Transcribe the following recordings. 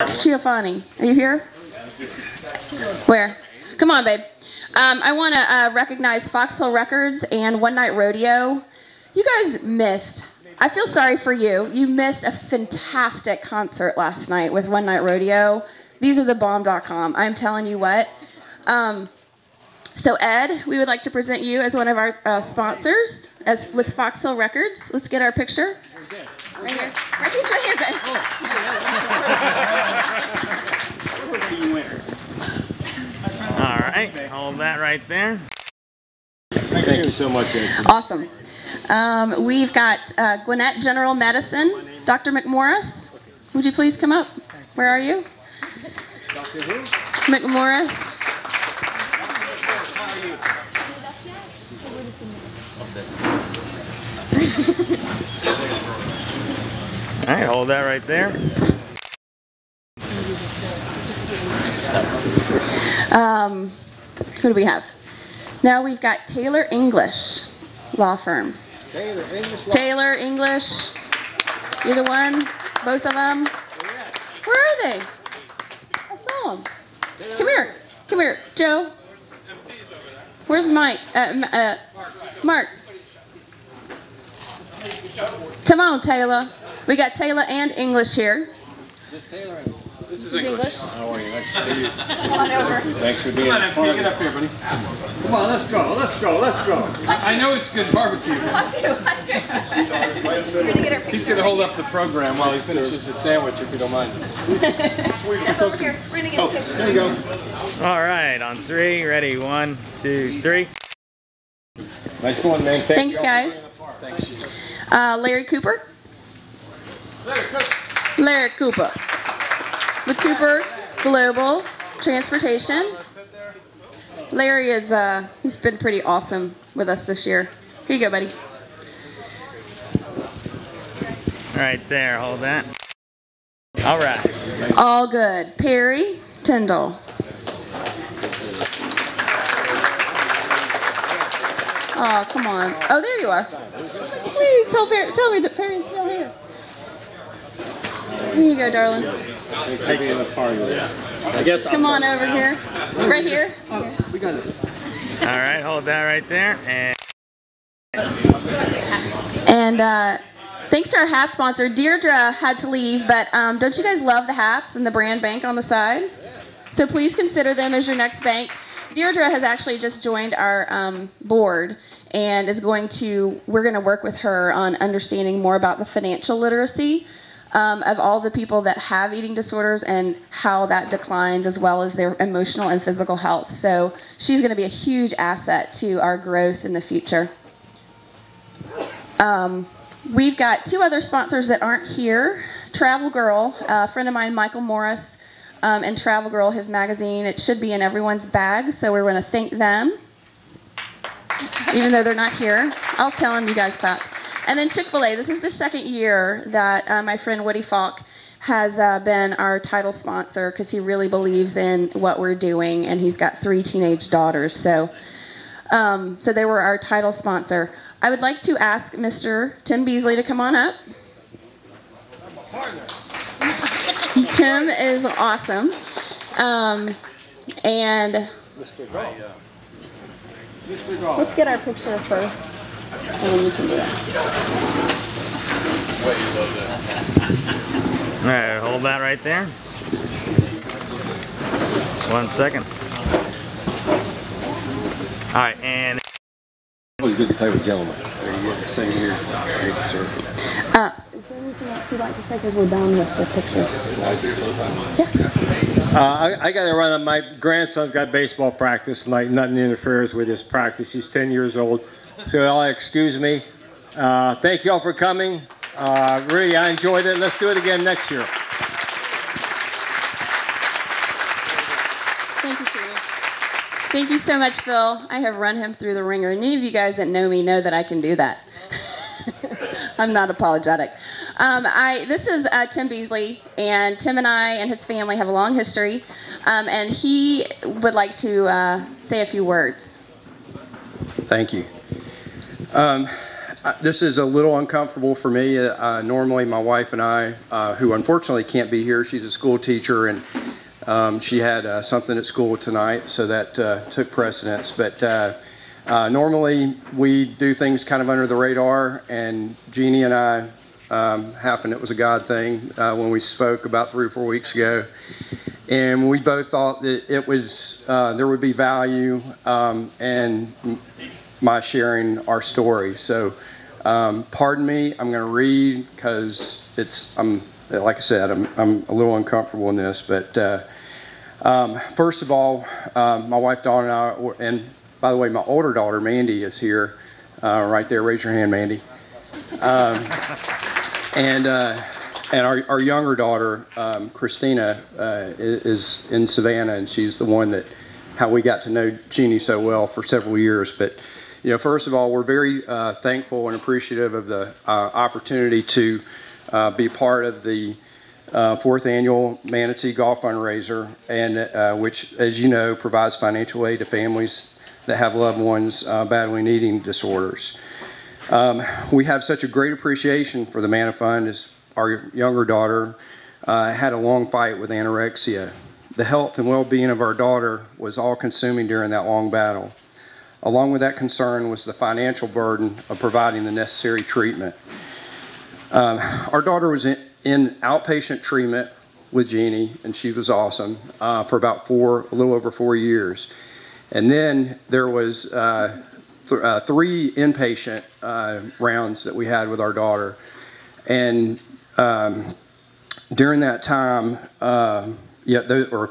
Giovanni, are you here? Where? Come on, babe. I want to recognize Fox Hill Records and One Night Rodeo. You guys missed. I feel sorry for you. You missed a fantastic concert last night with One Night Rodeo. These are the bomb.com. I'm telling you what. So Ed, we would like to present you as one of our sponsors with Fox Hill Records. Let's get our picture. Right here. He's right here, babe. All right, hold that right there. Thank you so much, Ed. Awesome. We've got Gwinnett General Medicine, Dr. McMorris. Would you please come up? Where are you? Dr. who? McMorris. All right, hold that right there. Who do we have? Now we've got Taylor English Law Firm. Taylor English. Either one? Both of them? Where are they? I saw them. Come here. Come here. Joe. Where's Mike? Mark. Come on, Taylor. We got Taylor and English here. This Taylor. This is English. How are you? Nice to see you. Come on over. Thanks for being Come on, get up here, buddy. Come on, let's go. Let's go. Let's go. I know it's good barbecue. Let's do. We're going to get our picture. He's going to hold up the program while he finishes his sandwich, if you don't mind. Step over here. We're going to get a picture. There you go. All right, on three, ready, 1, 2, 3. Nice going, man. Thanks, guys. Thanks. Larry Cooper. Larry Cooper. With Cooper Global Transportation. Larry is, he's been pretty awesome with us this year. Here you go, buddy. Right there, hold that. All right. All good. Perry Tyndall. Oh, come on. Oh, there you are. Please tell me that Perry's still here. Here you go, darling. Come on over here. Right here. We got it. All right, hold that right there. And thanks to our hat sponsor, Deirdre had to leave, but don't you guys love the hats and the brand bank on the side? So please consider them as your next bank. Deirdre has actually just joined our board and we're going to work with her on understanding more about the financial literacy of all the people that have eating disorders and how that declines, as well as their emotional and physical health. So she's going to be a huge asset to our growth in the future. We've got two other sponsors that aren't here. Travel Girl, a friend of mine, Michael Morris, and Travel Girl, his magazine. It should be in everyone's bag, so we're going to thank them, even though they're not here. I'll tell them you guys clap. And then Chick-fil-A. This is the second year that my friend Woody Falk has been our title sponsor because he really believes in what we're doing, and he's got 3 teenage daughters. So they were our title sponsor. I would like to ask Mr. Tim Beasley to come on up. Tim is awesome. And let's get our picture first. And then you can do that. All right, hold that right there. 1 second. All right, and... Always good to play with gentlemen. Same here. Thank you, sir. Is there anything else you'd like to say because we're done with the picture? Yeah. I got to run. My grandson's got baseball practice tonight. Nothing interferes with his practice. He's 10 years old. So y'all excuse me. Thank you all for coming. Really, I enjoyed it. Let's do it again next year. Thank you, sweetie. Thank you so much, Phil. I have run him through the ringer. Any of you guys that know me know that I can do that. I'm not apologetic. This is Tim Beasley, and Tim and I and his family have a long history, and he would like to say a few words. Thank you. This is a little uncomfortable for me. Normally, my wife and I, who unfortunately can't be here, she's a school teacher, and she had something at school tonight, so that took precedence. But normally, we do things kind of under the radar, and Jeannie and I happened, it was a God thing, when we spoke about 3 or 4 weeks ago. And we both thought that it was there would be value in my sharing our story. So pardon me, I'm going to read because like I said, I'm a little uncomfortable in this. But first of all, my wife Dawn and I, and by the way, my older daughter Mandy is here, right there. Raise your hand, Mandy. And our younger daughter, Christina, is in Savannah, and she's the one that, how we got to know Jeannie so well for several years. But, first of all, we're very thankful and appreciative of the opportunity to be part of the 4th annual Manatee Golf Fundraiser, and which, as you know, provides financial aid to families that have loved ones battling eating disorders. We have such a great appreciation for the Manna Fund, as our younger daughter had a long fight with anorexia. The health and well-being of our daughter was all-consuming during that long battle. Along with that concern was the financial burden of providing the necessary treatment. Our daughter was in outpatient treatment with Jeannie, and she was awesome, for about a little over 4 years. And then there was 3 inpatient rounds that we had with our daughter. And during that time,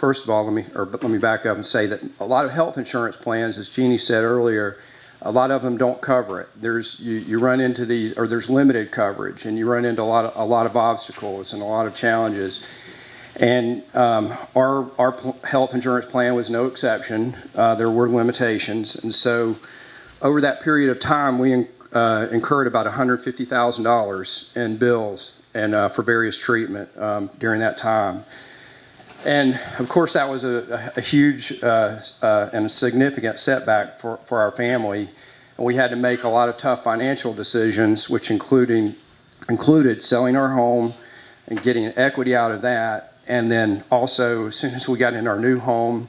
first of all, let me back up and say that a lot of health insurance plans, as Jeannie said earlier, a lot of them don't cover it. You run into these, or there's limited coverage, and you run into a lot of obstacles and a lot of challenges. And our health insurance plan was no exception. There were limitations, and so over that period of time, we incurred about $150,000 in bills and for various treatment during that time. And of course, that was a huge and a significant setback for our family. And we had to make a lot of tough financial decisions, which included selling our home and getting equity out of that. And then also, as soon as we got in our new home,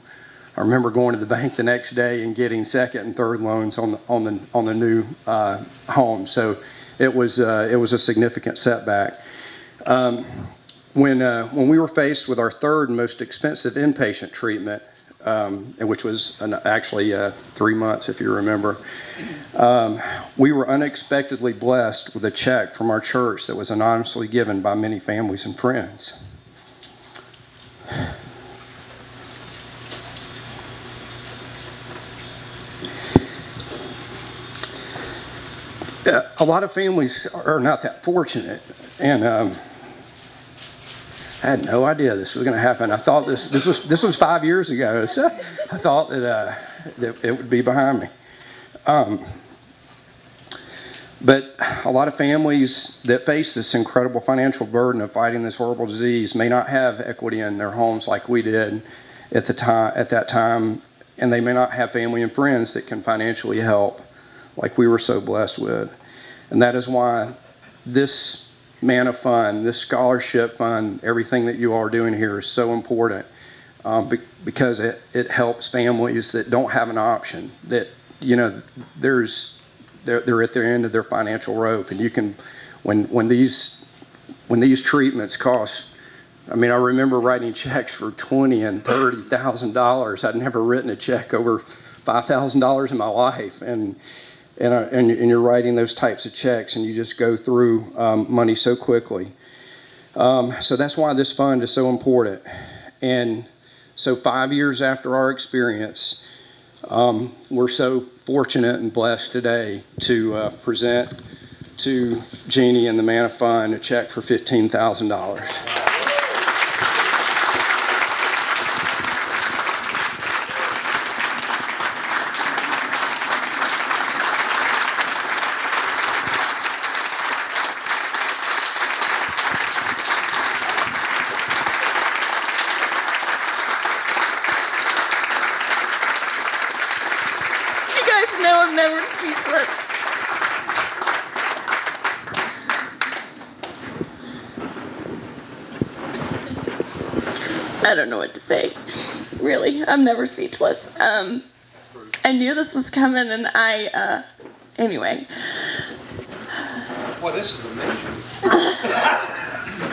I remember going to the bank the next day and getting second and third loans on the new home. So it was a significant setback. When we were faced with our third most expensive inpatient treatment, which was actually 3 months, if you remember, we were unexpectedly blessed with a check from our church that was anonymously given by many families and friends. A lot of families are not that fortunate, and I had no idea this was going to happen. I thought this was 5 years ago, so I thought that it would be behind me. But a lot of families that face this incredible financial burden of fighting this horrible disease may not have equity in their homes like we did at that time, and they may not have family and friends that can financially help like we were so blessed with. And that is why this Manna Fund, this scholarship fund, everything that you all are doing here is so important, because it helps families that don't have an option, that they're at their end of their financial rope, and you can, when these treatments cost, I mean, I remember writing checks for $20,000 and $30,000. I'd never written a check over $5,000 in my life, and you're writing those types of checks, and you just go through money so quickly. So that's why this fund is so important. And so 5 years after our experience, we're so fortunate and blessed today to present to Jeannie and the Manna Fund a check for $15,000. I don't know what to say. Really, I'm never speechless. I knew this was coming, and anyway. Boy, this is amazing.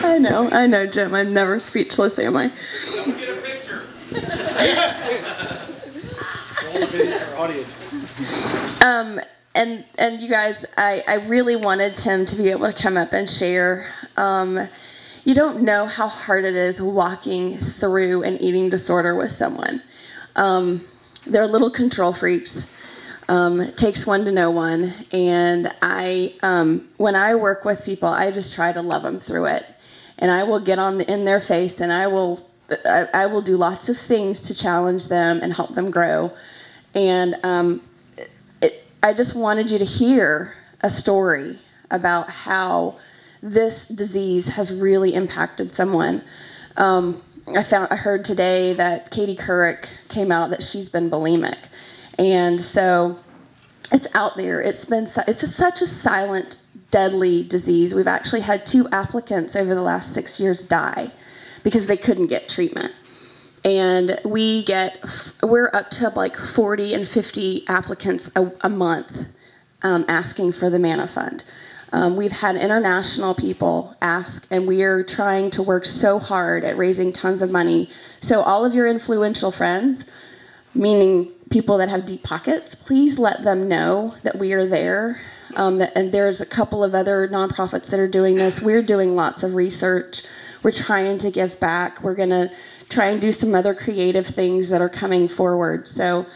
I know, Jim. I'm never speechless, am I? Don't get a picture. And you guys, I really wanted Tim to be able to come up and share. You don't know how hard it is walking through an eating disorder with someone. They're little control freaks. It takes one to know one. And when I work with people, I just try to love them through it. And I will get in their face, and I will do lots of things to challenge them and help them grow. And I just wanted you to hear a story about how this disease has really impacted someone. I heard today that Katie Couric came out that she's been bulimic, and so it's out there. It's such a silent, deadly disease. We've actually had 2 applicants over the last 6 years die because they couldn't get treatment. And we're up to like 40 and 50 applicants a month asking for the Manna Fund. We've had international people ask, and we are trying to work so hard at raising tons of money. So all of your influential friends, meaning people that have deep pockets, please let them know that we are there. And there's a couple of other nonprofits that are doing this. We're doing lots of research. We're trying to give back. We're going to try and do some other creative things that are coming forward. So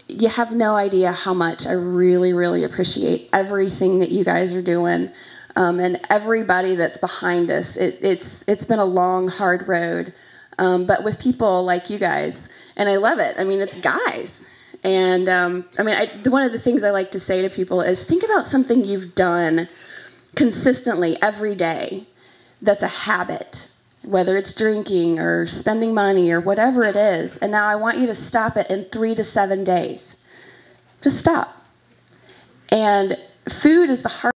you have no idea how much I really, really appreciate everything that you guys are doing, and everybody that's behind us. It's been a long, hard road, but with people like you guys, and I love it. I mean, it's guys. And one of the things I like to say to people is think about something you've done consistently every day that's a habit, whether it's drinking or spending money or whatever it is. And now I want you to stop it in 3 to 7 days. Just stop. And food is the hardest.